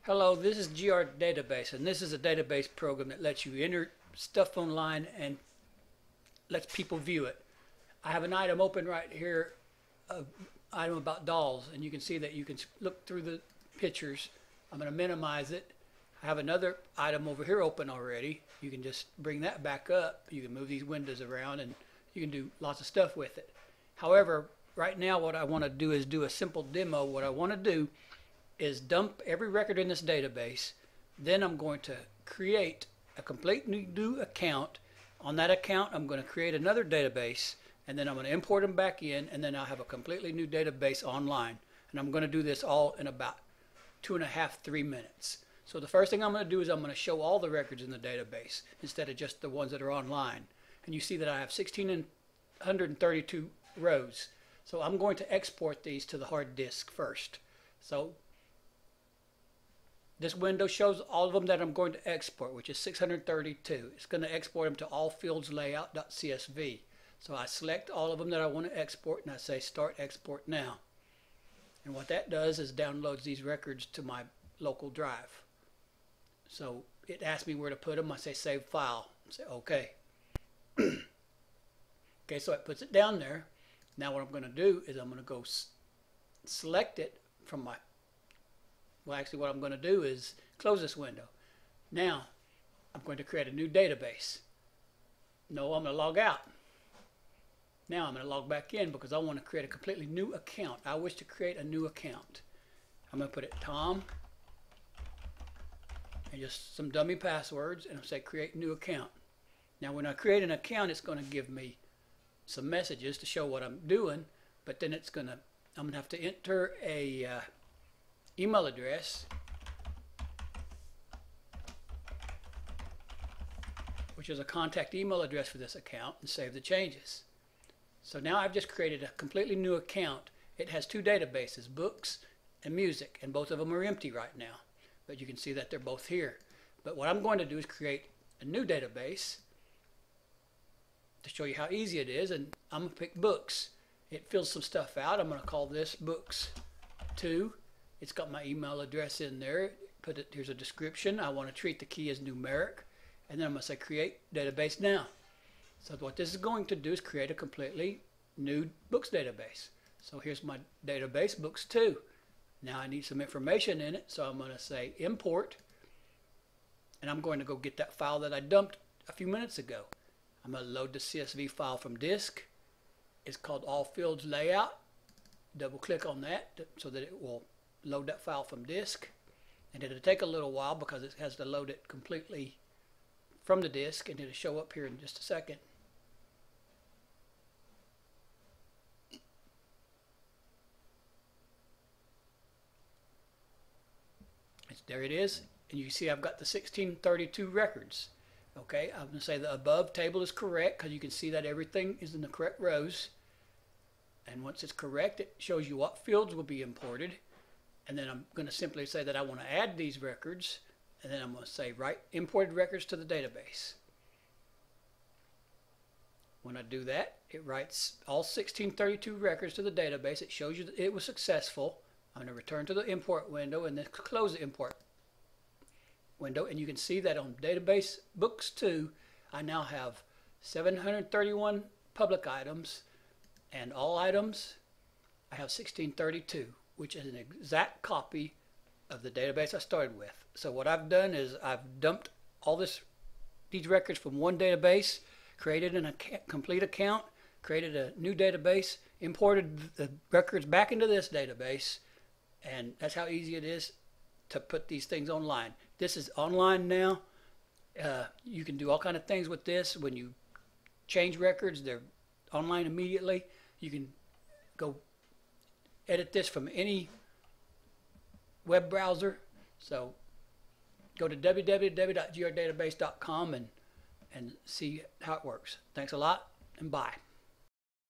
Hello, this is grDatabase, and this is a database program that lets you enter stuff online and lets people view it. I have an item open right here, an item about dolls, and you can see that you can look through the pictures. I'm going to minimize it. I have another item over here open already. You can just bring that back up. You can move these windows around and you can do lots of stuff with it. However, right now what I want to do is do a simple demo. What I want to do is dump every record in this database. Then I'm going to create a complete new account. On that account, I'm going to create another database, and then I'm going to import them back in, and then I'll have a completely new database online. And I'm going to do this all in about 2.5 to 3 minutes. So the first thing I'm going to do is I'm going to show all the records in the database instead of just the ones that are online. And you see that I have 1,632 rows. So I'm going to export these to the hard disk first. So this window shows all of them that I'm going to export, which is 632. It's going to export them to allfieldslayout.csv. So I select all of them that I want to export, and I say Start Export Now. And what that does is downloads these records to my local drive. So it asks me where to put them. I say Save File. I say OK. Okay, so it puts it down there. Now what I'm going to do is I'm going to go select it from my... Well, actually what I'm going to do is close this window. Now, I'm going to create a new database. No, I'm going to log out. Now I'm going to log back in because I want to create a completely new account. I wish to create a new account. I'm going to put it Tom and just some dummy passwords, and I'll say create new account. Now when I create an account, it's going to give me some messages to show what I'm doing, but then I'm going to have to enter a email address, which is a contact email address for this account, and save the changes. So now I've just created a completely new account. It has two databases, books and music, and both of them are empty right now. But you can see that they're both here. But what I'm going to do is create a new database to show you how easy it is, and I'm going to pick books. It fills some stuff out. I'm going to call this books 2. It's got my email address in there. Here's a description. I want to treat the key as numeric. And then I'm going to say create database now. So what this is going to do is create a completely new books database. So here's my database, books 2. Now I need some information in it. So I'm going to say import. And I'm going to go get that file that I dumped a few minutes ago. I'm going to load the CSV file from disk. It's called All Fields Layout. Double click on that so that it will load that file from disk, and it'll take a little while because it has to load it completely from the disk, and it'll show up here in just a second. There it is, and you see I've got the 1632 records. Okay, I'm going to say the above table is correct because you can see that everything is in the correct rows, and once it's correct it shows you what fields will be imported. And then I'm going to simply say that I want to add these records, and then I'm going to say write imported records to the database. When I do that, it writes all 1632 records to the database. It shows you that it was successful. I'm going to return to the import window and then close the import window, and you can see that on database books 2 I now have 731 public items, and all items I have 1632. Which is an exact copy of the database I started with. So what I've done is I've dumped all these records from one database, created a complete account, created a new database, imported the records back into this database, and that's how easy it is to put these things online. This is online now. You can do all kinds of things with this. When you change records, they're online immediately. You can go edit this from any web browser. So go to www.grdatabase.com and see how it works. Thanks a lot, and bye.